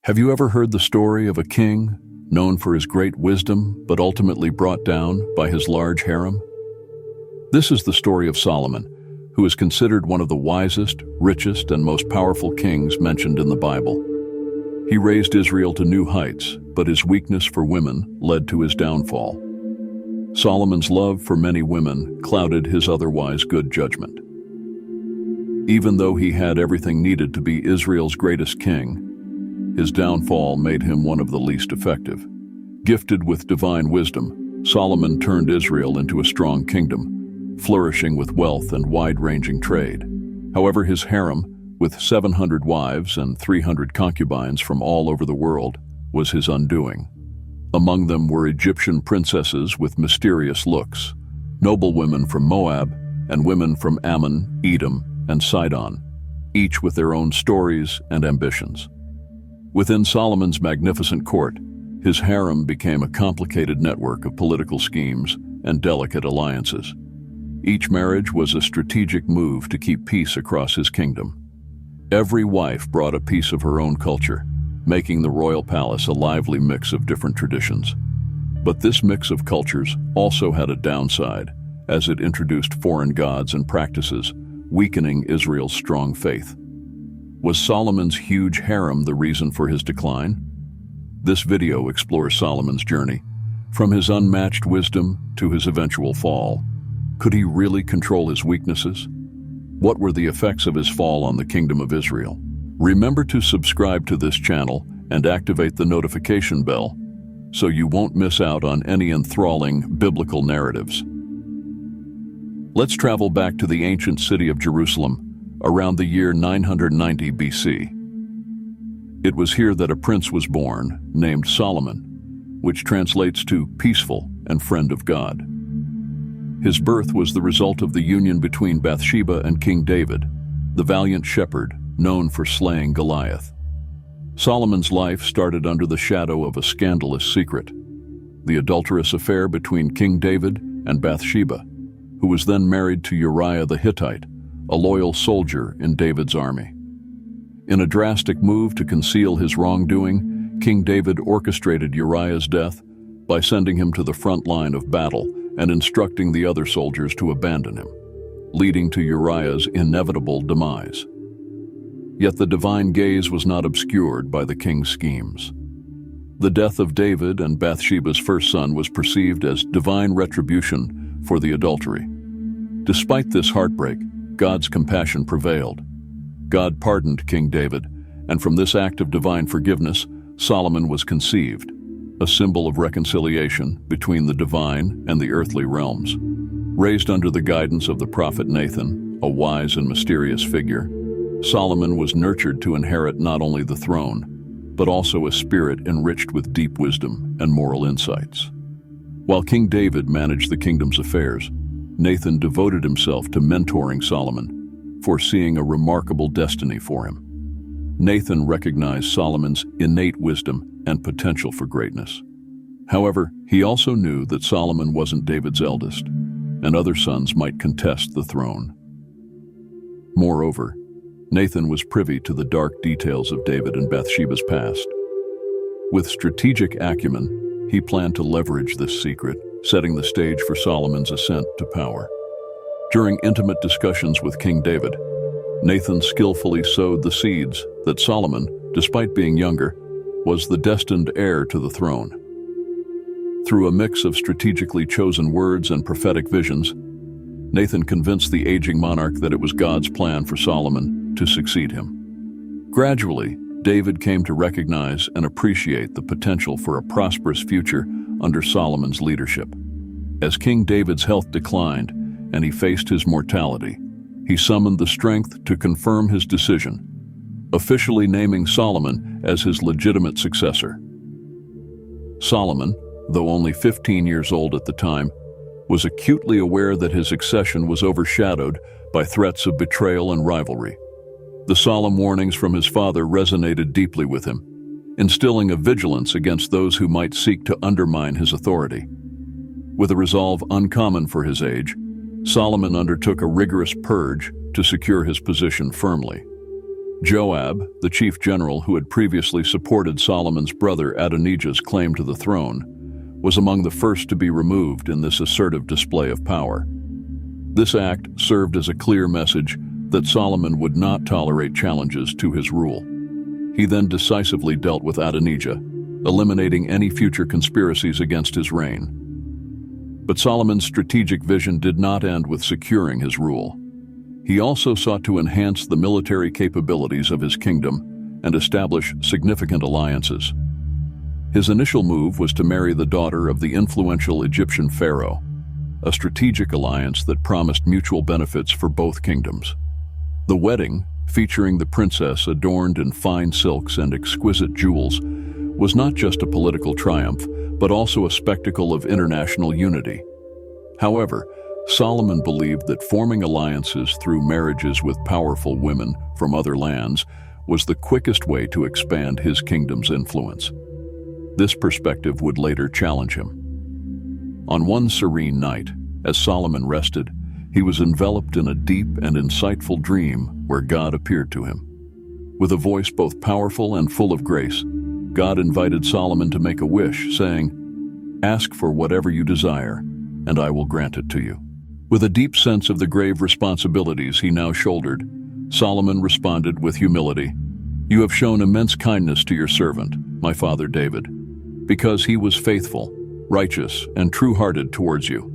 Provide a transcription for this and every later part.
Have you ever heard the story of a king known for his great wisdom but ultimately brought down by his large harem? This is the story of Solomon, who is considered one of the wisest, richest, and most powerful kings mentioned in the Bible. He raised Israel to new heights, but his weakness for women led to his downfall. Solomon's love for many women clouded his otherwise good judgment. Even though he had everything needed to be Israel's greatest king, his downfall made him one of the least effective. Gifted with divine wisdom, Solomon turned Israel into a strong kingdom, flourishing with wealth and wide-ranging trade. However, his harem, with 700 wives and 300 concubines from all over the world, was his undoing. Among them were Egyptian princesses with mysterious looks, noble women from Moab, and women from Ammon, Edom, and Sidon, each with their own stories and ambitions. Within Solomon's magnificent court, his harem became a complicated network of political schemes and delicate alliances. Each marriage was a strategic move to keep peace across his kingdom. Every wife brought a piece of her own culture, making the royal palace a lively mix of different traditions. But this mix of cultures also had a downside, as it introduced foreign gods and practices, weakening Israel's strong faith. Was Solomon's huge harem the reason for his decline? This video explores Solomon's journey, from his unmatched wisdom to his eventual fall. Could he really control his weaknesses? What were the effects of his fall on the kingdom of Israel? Remember to subscribe to this channel and activate the notification bell so you won't miss out on any enthralling biblical narratives. Let's travel back to the ancient city of Jerusalem, around the year 990 BC. It was here that a prince was born, named Solomon, which translates to peaceful and friend of God. His birth was the result of the union between Bathsheba and King David, the valiant shepherd known for slaying Goliath. Solomon's life started under the shadow of a scandalous secret, the adulterous affair between King David and Bathsheba, who was then married to Uriah the Hittite, a loyal soldier in David's army. In a drastic move to conceal his wrongdoing, King David orchestrated Uriah's death by sending him to the front line of battle and instructing the other soldiers to abandon him, leading to Uriah's inevitable demise. Yet the divine gaze was not obscured by the king's schemes. The death of David and Bathsheba's first son was perceived as divine retribution for the adultery. Despite this heartbreak, God's compassion prevailed. God pardoned King David, and from this act of divine forgiveness, Solomon was conceived, a symbol of reconciliation between the divine and the earthly realms. Raised under the guidance of the prophet Nathan, a wise and mysterious figure, Solomon was nurtured to inherit not only the throne, but also a spirit enriched with deep wisdom and moral insights. While King David managed the kingdom's affairs, Nathan devoted himself to mentoring Solomon, foreseeing a remarkable destiny for him. Nathan recognized Solomon's innate wisdom and potential for greatness. However, he also knew that Solomon wasn't David's eldest, and other sons might contest the throne. Moreover, Nathan was privy to the dark details of David and Bathsheba's past. With strategic acumen, he planned to leverage this secret, setting the stage for Solomon's ascent to power. During intimate discussions with King David, Nathan skillfully sowed the seeds that Solomon, despite being younger, was the destined heir to the throne. Through a mix of strategically chosen words and prophetic visions, Nathan convinced the aging monarch that it was God's plan for Solomon to succeed him. Gradually, David came to recognize and appreciate the potential for a prosperous future under Solomon's leadership. As King David's health declined and he faced his mortality, he summoned the strength to confirm his decision, officially naming Solomon as his legitimate successor. Solomon, though only 15 years old at the time, was acutely aware that his succession was overshadowed by threats of betrayal and rivalry. The solemn warnings from his father resonated deeply with him, instilling a vigilance against those who might seek to undermine his authority. With a resolve uncommon for his age, Solomon undertook a rigorous purge to secure his position firmly. Joab, the chief general who had previously supported Solomon's brother Adonijah's claim to the throne, was among the first to be removed in this assertive display of power. This act served as a clear message that Solomon would not tolerate challenges to his rule. He then decisively dealt with Adonijah, eliminating any future conspiracies against his reign. But Solomon's strategic vision did not end with securing his rule. He also sought to enhance the military capabilities of his kingdom and establish significant alliances. His initial move was to marry the daughter of the influential Egyptian pharaoh, a strategic alliance that promised mutual benefits for both kingdoms. The wedding, featuring the princess adorned in fine silks and exquisite jewels, was not just a political triumph, but also a spectacle of international unity. However, Solomon believed that forming alliances through marriages with powerful women from other lands was the quickest way to expand his kingdom's influence. This perspective would later challenge him. On one serene night, as Solomon rested, he was enveloped in a deep and insightful dream where God appeared to him. With a voice both powerful and full of grace, God invited Solomon to make a wish, saying, "Ask for whatever you desire, and I will grant it to you." With a deep sense of the grave responsibilities he now shouldered, Solomon responded with humility, "You have shown immense kindness to your servant, my father David, because he was faithful, righteous, and true-hearted towards you.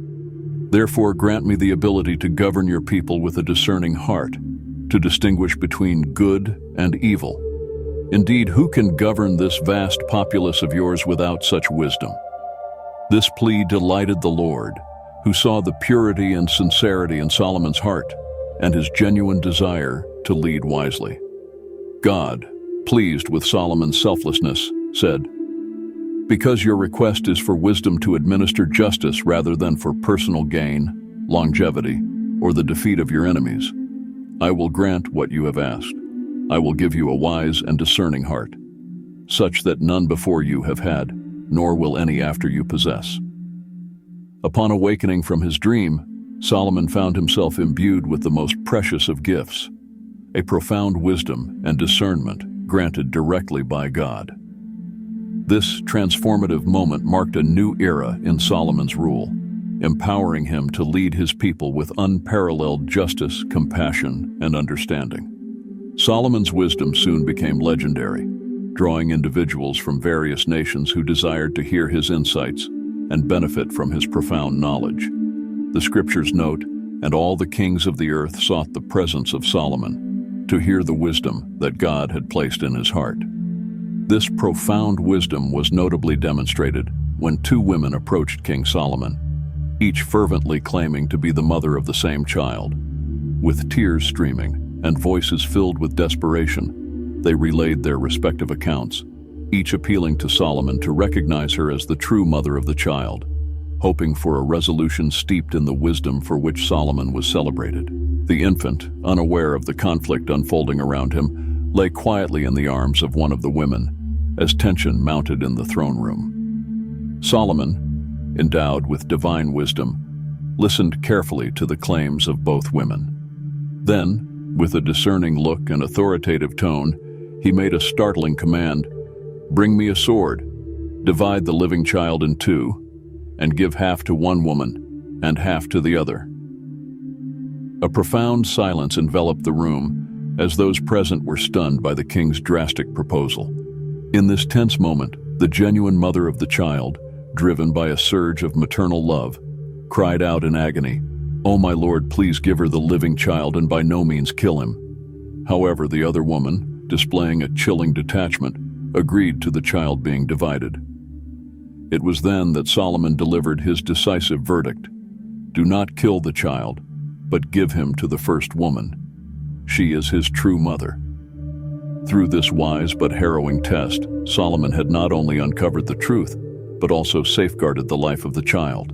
Therefore grant me the ability to govern your people with a discerning heart, to distinguish between good and evil. Indeed, who can govern this vast populace of yours without such wisdom?" This plea delighted the Lord, who saw the purity and sincerity in Solomon's heart and his genuine desire to lead wisely. God, pleased with Solomon's selflessness, said, "Because your request is for wisdom to administer justice rather than for personal gain, longevity, or the defeat of your enemies, I will grant what you have asked. I will give you a wise and discerning heart, such that none before you have had, nor will any after you possess." Upon awakening from his dream, Solomon found himself imbued with the most precious of gifts, a profound wisdom and discernment granted directly by God. This transformative moment marked a new era in Solomon's rule, empowering him to lead his people with unparalleled justice, compassion, and understanding. Solomon's wisdom soon became legendary, drawing individuals from various nations who desired to hear his insights and benefit from his profound knowledge. The scriptures note, "And all the kings of the earth sought the presence of Solomon, to hear the wisdom that God had placed in his heart." This profound wisdom was notably demonstrated when two women approached King Solomon, each fervently claiming to be the mother of the same child. With tears streaming and voices filled with desperation, they relayed their respective accounts, each appealing to Solomon to recognize her as the true mother of the child, hoping for a resolution steeped in the wisdom for which Solomon was celebrated. The infant, unaware of the conflict unfolding around him, lay quietly in the arms of one of the women, as tension mounted in the throne room. Solomon, endowed with divine wisdom, listened carefully to the claims of both women. Then, with a discerning look and authoritative tone, he made a startling command: "Bring me a sword, divide the living child in two, and give half to one woman and half to the other." A profound silence enveloped the room, as those present were stunned by the king's drastic proposal. In this tense moment, the genuine mother of the child, driven by a surge of maternal love, cried out in agony, "Oh my lord, please give her the living child and by no means kill him." However, the other woman, displaying a chilling detachment, agreed to the child being divided. It was then that Solomon delivered his decisive verdict: "Do not kill the child, but give him to the first woman. She is his true mother." Through this wise but harrowing test, Solomon had not only uncovered the truth, but also safeguarded the life of the child.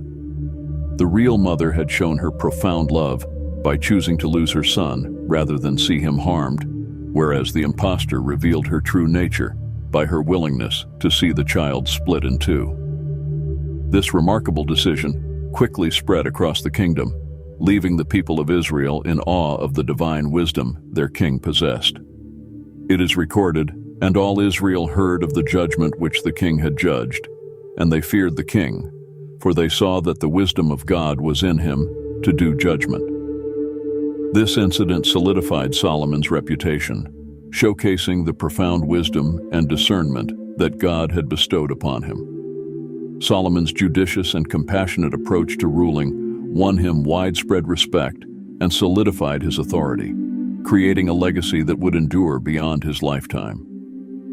The real mother had shown her profound love by choosing to lose her son rather than see him harmed, whereas the impostor revealed her true nature by her willingness to see the child split in two. This remarkable decision quickly spread across the kingdom, leaving the people of Israel in awe of the divine wisdom their king possessed. It is recorded, "And all Israel heard of the judgment which the king had judged, and they feared the king, for they saw that the wisdom of God was in him to do judgment." This incident solidified Solomon's reputation, showcasing the profound wisdom and discernment that God had bestowed upon him. Solomon's judicious and compassionate approach to ruling won him widespread respect and solidified his authority, creating a legacy that would endure beyond his lifetime.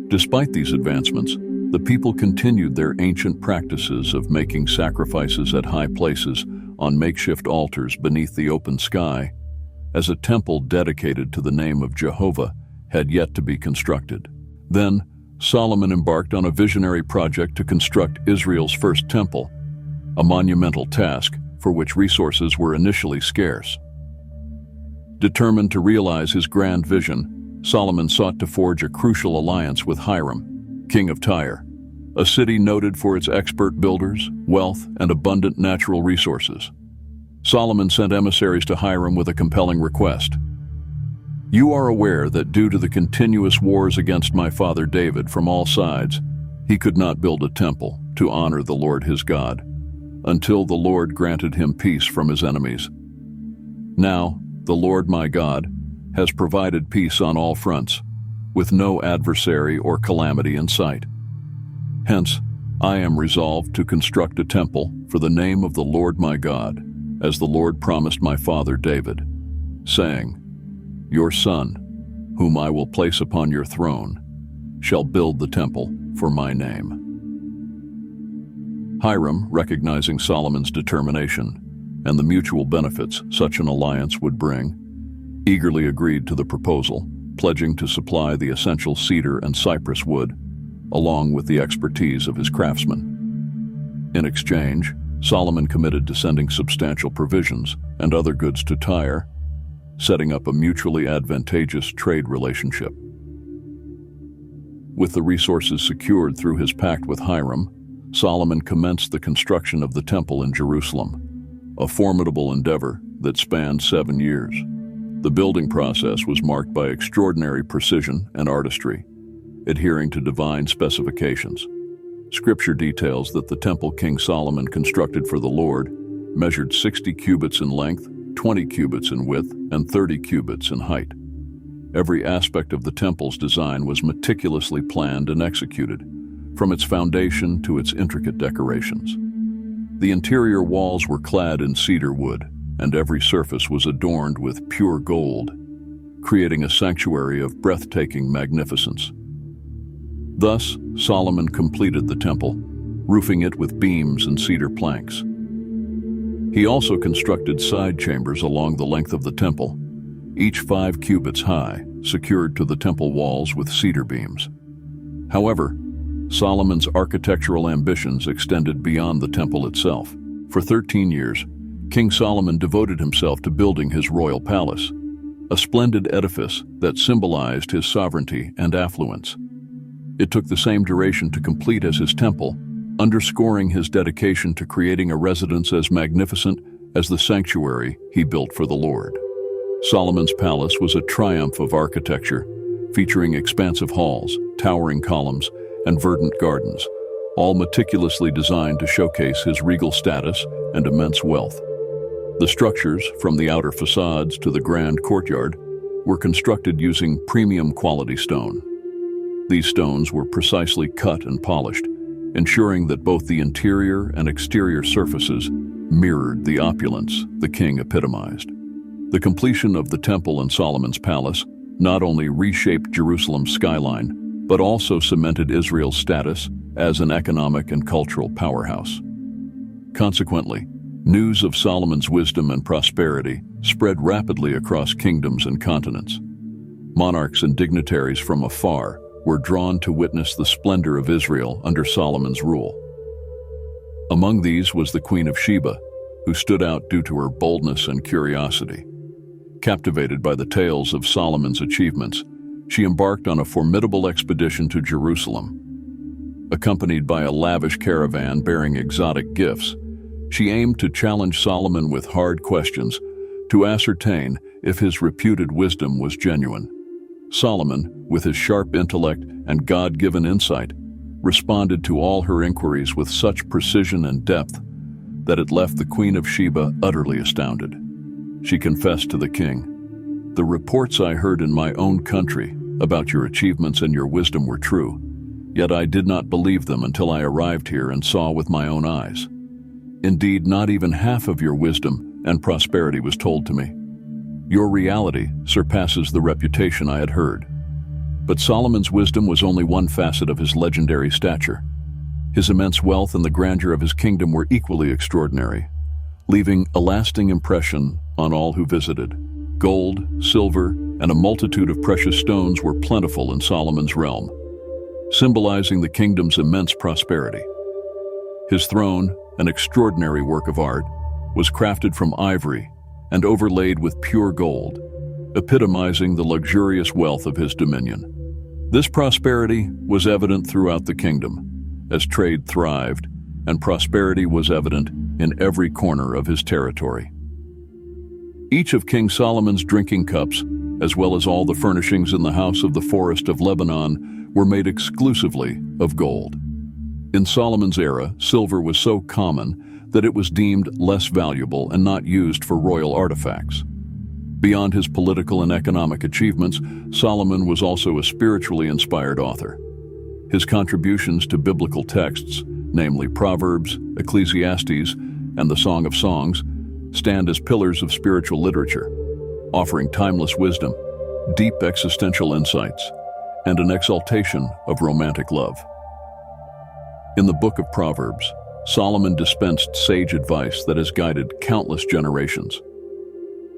Despite these advancements, the people continued their ancient practices of making sacrifices at high places on makeshift altars beneath the open sky, as a temple dedicated to the name of Jehovah had yet to be constructed. Then, Solomon embarked on a visionary project to construct Israel's first temple, a monumental task for which resources were initially scarce. Determined to realize his grand vision, Solomon sought to forge a crucial alliance with Hiram, king of Tyre, a city noted for its expert builders, wealth, and abundant natural resources. Solomon sent emissaries to Hiram with a compelling request. "You are aware that due to the continuous wars against my father David from all sides, he could not build a temple to honor the Lord his God, until the Lord granted him peace from his enemies. Now, the Lord my God has provided peace on all fronts, with no adversary or calamity in sight. Hence, I am resolved to construct a temple for the name of the Lord my God, as the Lord promised my father David, saying, 'Your son, whom I will place upon your throne, shall build the temple for my name.'" Hiram, recognizing Solomon's determination and the mutual benefits such an alliance would bring, eagerly agreed to the proposal, pledging to supply the essential cedar and cypress wood, along with the expertise of his craftsmen. In exchange, Solomon committed to sending substantial provisions and other goods to Tyre, setting up a mutually advantageous trade relationship. With the resources secured through his pact with Hiram, Solomon commenced the construction of the temple in Jerusalem, a formidable endeavor that spanned 7 years. The building process was marked by extraordinary precision and artistry, adhering to divine specifications. Scripture details that the temple King Solomon constructed for the Lord measured 60 cubits in length, 20 cubits in width, and 30 cubits in height. Every aspect of the temple's design was meticulously planned and executed, from its foundation to its intricate decorations. The interior walls were clad in cedar wood, and every surface was adorned with pure gold, creating a sanctuary of breathtaking magnificence. Thus, Solomon completed the temple, roofing it with beams and cedar planks. He also constructed side chambers along the length of the temple, each 5 cubits high, secured to the temple walls with cedar beams. However, Solomon's architectural ambitions extended beyond the temple itself. For 13 years, King Solomon devoted himself to building his royal palace, a splendid edifice that symbolized his sovereignty and affluence. It took the same duration to complete as his temple, underscoring his dedication to creating a residence as magnificent as the sanctuary he built for the Lord. Solomon's palace was a triumph of architecture, featuring expansive halls, towering columns, and verdant gardens, all meticulously designed to showcase his regal status and immense wealth. The structures, from the outer facades to the grand courtyard, were constructed using premium quality stone. These stones were precisely cut and polished, ensuring that both the interior and exterior surfaces mirrored the opulence the king epitomized. The completion of the temple in Solomon's palace not only reshaped Jerusalem's skyline, but also cemented Israel's status as an economic and cultural powerhouse. Consequently, news of Solomon's wisdom and prosperity spread rapidly across kingdoms and continents. Monarchs and dignitaries from afar were drawn to witness the splendor of Israel under Solomon's rule. Among these was the Queen of Sheba, who stood out due to her boldness and curiosity. Captivated by the tales of Solomon's achievements, she embarked on a formidable expedition to Jerusalem. Accompanied by a lavish caravan bearing exotic gifts, she aimed to challenge Solomon with hard questions to ascertain if his reputed wisdom was genuine. Solomon, with his sharp intellect and God-given insight, responded to all her inquiries with such precision and depth that it left the Queen of Sheba utterly astounded. She confessed to the king, "The reports I heard in my own country about your achievements and your wisdom were true, yet I did not believe them until I arrived here and saw with my own eyes. Indeed, not even half of your wisdom and prosperity was told to me. Your reality surpasses the reputation I had heard." But Solomon's wisdom was only one facet of his legendary stature. His immense wealth and the grandeur of his kingdom were equally extraordinary, leaving a lasting impression on all who visited. Gold, silver, and a multitude of precious stones were plentiful in Solomon's realm, symbolizing the kingdom's immense prosperity. His throne, an extraordinary work of art, was crafted from ivory and overlaid with pure gold, epitomizing the luxurious wealth of his dominion. This prosperity was evident throughout the kingdom, as trade thrived, and prosperity was evident in every corner of his territory. Each of King Solomon's drinking cups, as well as all the furnishings in the house of the Forest of Lebanon, were made exclusively of gold. In Solomon's era, silver was so common that it was deemed less valuable and not used for royal artifacts. Beyond his political and economic achievements, Solomon was also a spiritually inspired author. His contributions to biblical texts, namely Proverbs, Ecclesiastes, and the Song of Songs, stand as pillars of spiritual literature, offering timeless wisdom, deep existential insights, and an exaltation of romantic love. In the book of Proverbs, Solomon dispensed sage advice that has guided countless generations.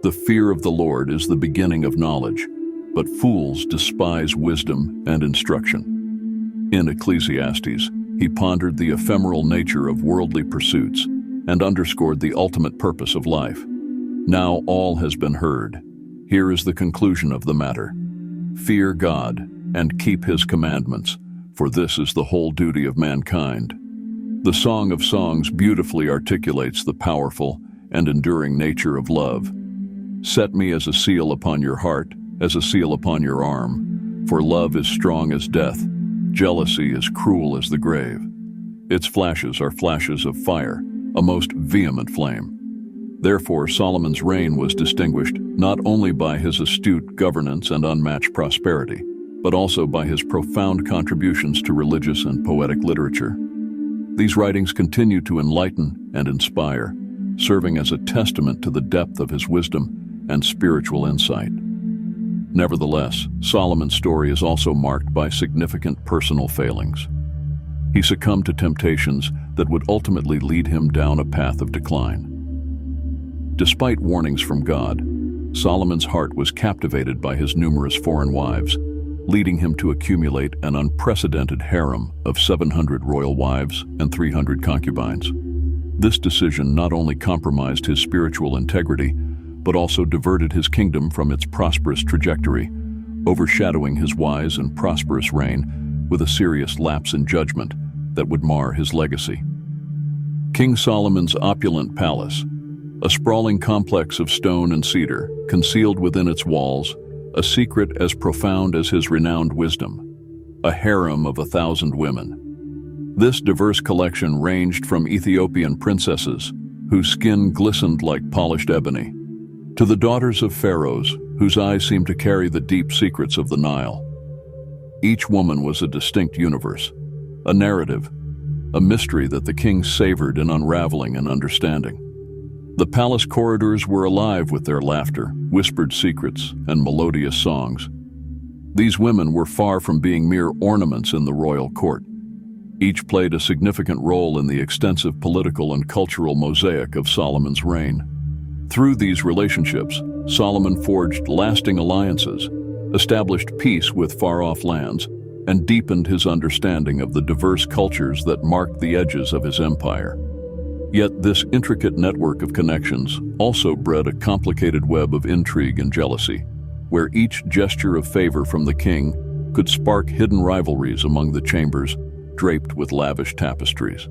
"The fear of the Lord is the beginning of knowledge, but fools despise wisdom and instruction." In Ecclesiastes, he pondered the ephemeral nature of worldly pursuits and underscored the ultimate purpose of life. Now all has been heard. Here is the conclusion of the matter. Fear God and keep his commandments, for this is the whole duty of mankind. The Song of Songs beautifully articulates the powerful and enduring nature of love. "Set me as a seal upon your heart, as a seal upon your arm, for love is strong as death, jealousy is cruel as the grave. Its flashes are flashes of fire, a most vehement flame." Therefore, Solomon's reign was distinguished not only by his astute governance and unmatched prosperity, but also by his profound contributions to religious and poetic literature. These writings continue to enlighten and inspire, serving as a testament to the depth of his wisdom and spiritual insight. Nevertheless, Solomon's story is also marked by significant personal failings. He succumbed to temptations that would ultimately lead him down a path of decline. Despite warnings from God, Solomon's heart was captivated by his numerous foreign wives, leading him to accumulate an unprecedented harem of 700 royal wives and 300 concubines. This decision not only compromised his spiritual integrity, but also diverted his kingdom from its prosperous trajectory, overshadowing his wise and prosperous reign with a serious lapse in judgment that would mar his legacy. King Solomon's opulent palace, a sprawling complex of stone and cedar, concealed within its walls a secret as profound as his renowned wisdom, a harem of 1,000 women. This diverse collection ranged from Ethiopian princesses, whose skin glistened like polished ebony, to the daughters of pharaohs, whose eyes seemed to carry the deep secrets of the Nile. Each woman was a distinct universe, a narrative, a mystery that the king savored in unraveling and understanding. The palace corridors were alive with their laughter, whispered secrets, and melodious songs. These women were far from being mere ornaments in the royal court. Each played a significant role in the extensive political and cultural mosaic of Solomon's reign. Through these relationships, Solomon forged lasting alliances, established peace with far-off lands, and deepened his understanding of the diverse cultures that marked the edges of his empire. Yet this intricate network of connections also bred a complicated web of intrigue and jealousy, where each gesture of favor from the king could spark hidden rivalries among the chambers draped with lavish tapestries.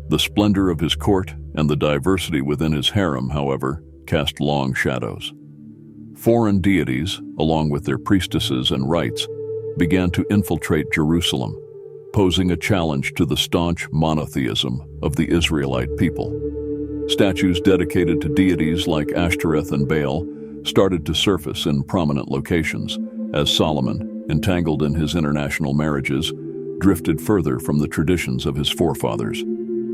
The splendor of his court and the diversity within his harem, however, cast long shadows. Foreign deities, along with their priestesses and rites, began to infiltrate Jerusalem, posing a challenge to the staunch monotheism of the Israelite people. Statues dedicated to deities like Ashtoreth and Baal started to surface in prominent locations as Solomon, entangled in his international marriages, drifted further from the traditions of his forefathers.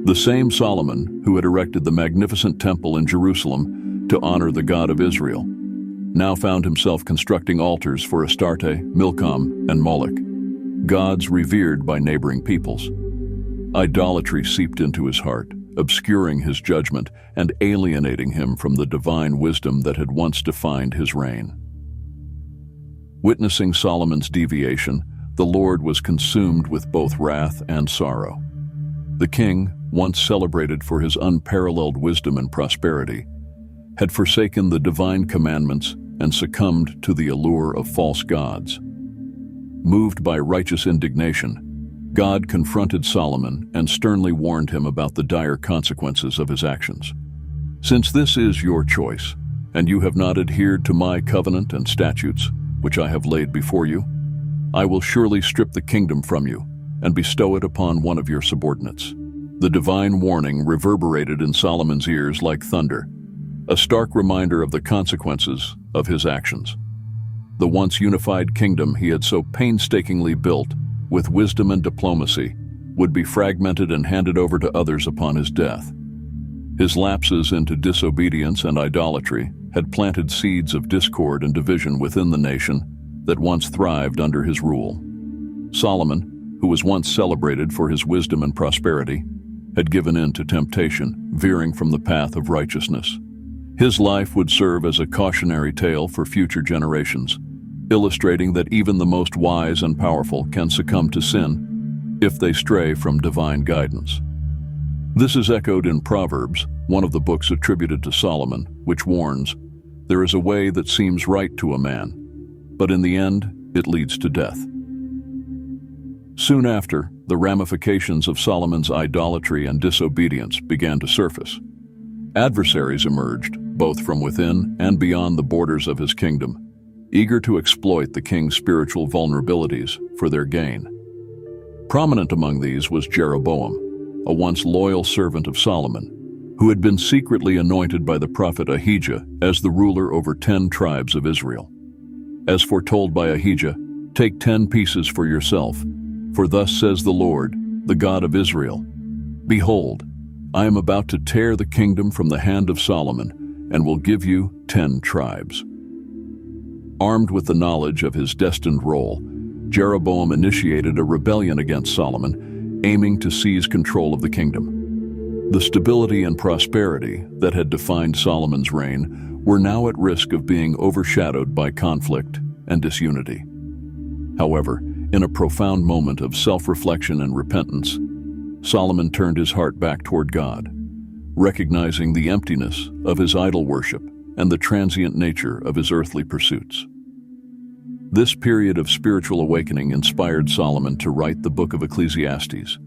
The same Solomon who had erected the magnificent temple in Jerusalem to honor the God of Israel now found himself constructing altars for Astarte, Milcom, and Moloch, gods revered by neighboring peoples. Idolatry seeped into his heart, obscuring his judgment and alienating him from the divine wisdom that had once defined his reign. Witnessing Solomon's deviation, the Lord was consumed with both wrath and sorrow. The king, once celebrated for his unparalleled wisdom and prosperity, had forsaken the divine commandments and succumbed to the allure of false gods. Moved by righteous indignation, God confronted Solomon and sternly warned him about the dire consequences of his actions. "Since this is your choice, and you have not adhered to my covenant and statutes, which I have laid before you, I will surely strip the kingdom from you and bestow it upon one of your subordinates." The divine warning reverberated in Solomon's ears like thunder, a stark reminder of the consequences of his actions. The once unified kingdom he had so painstakingly built with wisdom and diplomacy would be fragmented and handed over to others upon his death. His lapses into disobedience and idolatry had planted seeds of discord and division within the nation that once thrived under his rule. Solomon, who was once celebrated for his wisdom and prosperity, had given in to temptation, veering from the path of righteousness. His life would serve as a cautionary tale for future generations, illustrating that even the most wise and powerful can succumb to sin if they stray from divine guidance. This is echoed in Proverbs, one of the books attributed to Solomon, which warns, "There is a way that seems right to a man, but in the end, it leads to death." Soon after, the ramifications of Solomon's idolatry and disobedience began to surface. Adversaries emerged, both from within and beyond the borders of his kingdom, eager to exploit the king's spiritual vulnerabilities for their gain. Prominent among these was Jeroboam, a once loyal servant of Solomon, who had been secretly anointed by the prophet Ahijah as the ruler over 10 tribes of Israel. As foretold by Ahijah, "Take 10 pieces for yourself, for thus says the Lord, the God of Israel, Behold, I am about to tear the kingdom from the hand of Solomon and will give you 10 tribes." Armed with the knowledge of his destined role, Jeroboam initiated a rebellion against Solomon, aiming to seize control of the kingdom. The stability and prosperity that had defined Solomon's reign were now at risk of being overshadowed by conflict and disunity. However, in a profound moment of self-reflection and repentance, Solomon turned his heart back toward God, recognizing the emptiness of his idol worship and the transient nature of his earthly pursuits. This period of spiritual awakening inspired Solomon to write the book of Ecclesiastes,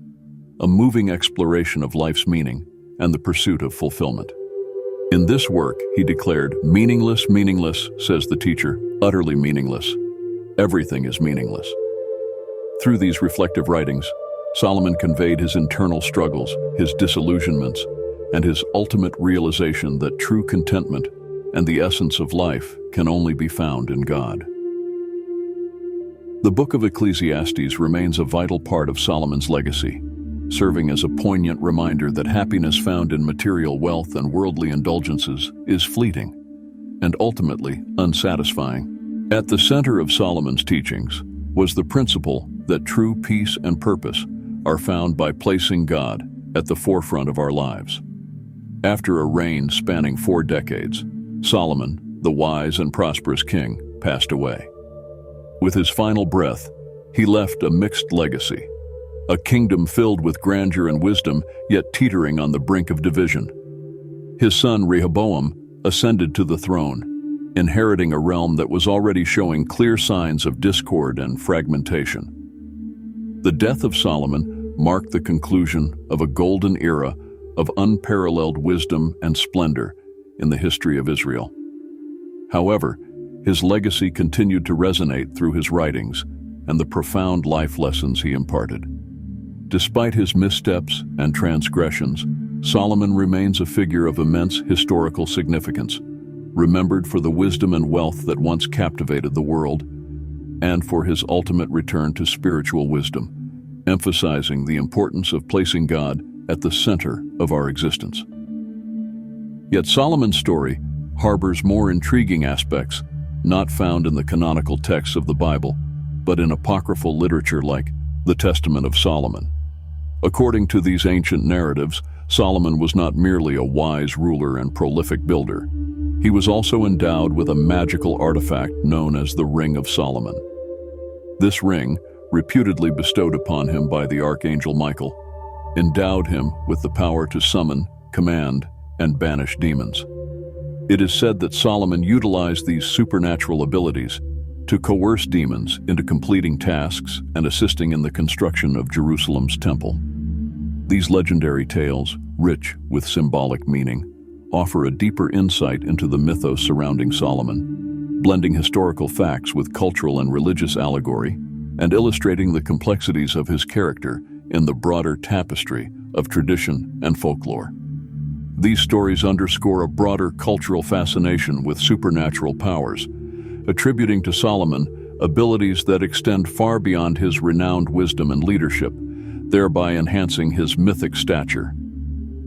a moving exploration of life's meaning and the pursuit of fulfillment. In this work, he declared, "Meaningless, meaningless, says the teacher, utterly meaningless. Everything is meaningless." Through these reflective writings, Solomon conveyed his internal struggles, his disillusionments, and his ultimate realization that true contentment and the essence of life can only be found in God. The book of Ecclesiastes remains a vital part of Solomon's legacy, serving as a poignant reminder that happiness found in material wealth and worldly indulgences is fleeting and ultimately unsatisfying. At the center of Solomon's teachings was the principle that true peace and purpose are found by placing God at the forefront of our lives. After a reign spanning 4 decades, Solomon, the wise and prosperous king, passed away. With his final breath, he left a mixed legacy, a kingdom filled with grandeur and wisdom, yet teetering on the brink of division. His son Rehoboam ascended to the throne, inheriting a realm that was already showing clear signs of discord and fragmentation. The death of Solomon marked the conclusion of a golden era of unparalleled wisdom and splendor in the history of Israel. However, His legacy continued to resonate through his writings and the profound life lessons he imparted. Despite his missteps and transgressions, Solomon remains a figure of immense historical significance, remembered for the wisdom and wealth that once captivated the world, and for his ultimate return to spiritual wisdom, emphasizing the importance of placing God at the center of our existence. Yet Solomon's story harbors more intriguing aspects not found in the canonical texts of the Bible, but in apocryphal literature like the Testament of Solomon. According to these ancient narratives, Solomon was not merely a wise ruler and prolific builder. He was also endowed with a magical artifact known as the Ring of Solomon. This ring, reputedly bestowed upon him by the archangel Michael, endowed him with the power to summon, command, and banish demons. It is said that Solomon utilized these supernatural abilities to coerce demons into completing tasks and assisting in the construction of Jerusalem's temple. These legendary tales, rich with symbolic meaning, offer a deeper insight into the mythos surrounding Solomon, blending historical facts with cultural and religious allegory, and illustrating the complexities of his character in the broader tapestry of tradition and folklore. These stories underscore a broader cultural fascination with supernatural powers, attributing to Solomon abilities that extend far beyond his renowned wisdom and leadership, thereby enhancing his mythic stature.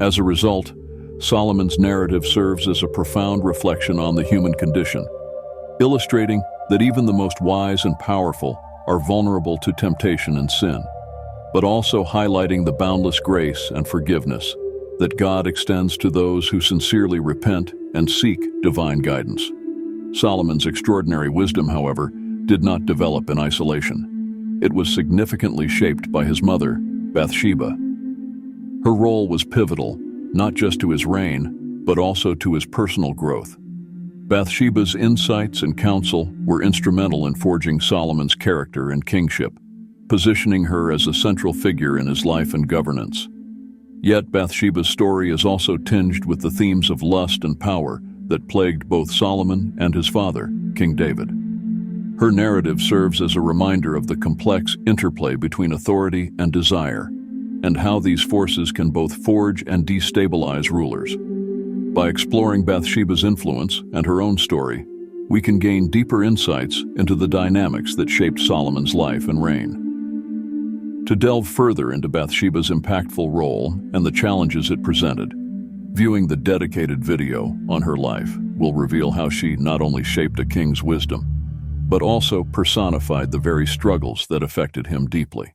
As a result, Solomon's narrative serves as a profound reflection on the human condition, illustrating that even the most wise and powerful are vulnerable to temptation and sin, but also highlighting the boundless grace and forgiveness that God extends to those who sincerely repent and seek divine guidance. Solomon's extraordinary wisdom, however, did not develop in isolation. It was significantly shaped by his mother, Bathsheba. Her role was pivotal, not just to his reign, but also to his personal growth. Bathsheba's insights and counsel were instrumental in forging Solomon's character and kingship, positioning her as a central figure in his life and governance. Yet Bathsheba's story is also tinged with the themes of lust and power that plagued both Solomon and his father, King David. Her narrative serves as a reminder of the complex interplay between authority and desire, and how these forces can both forge and destabilize rulers. By exploring Bathsheba's influence and her own story, we can gain deeper insights into the dynamics that shaped Solomon's life and reign. To delve further into Bathsheba's impactful role and the challenges it presented, viewing the dedicated video on her life will reveal how she not only shaped a king's wisdom, but also personified the very struggles that affected him deeply.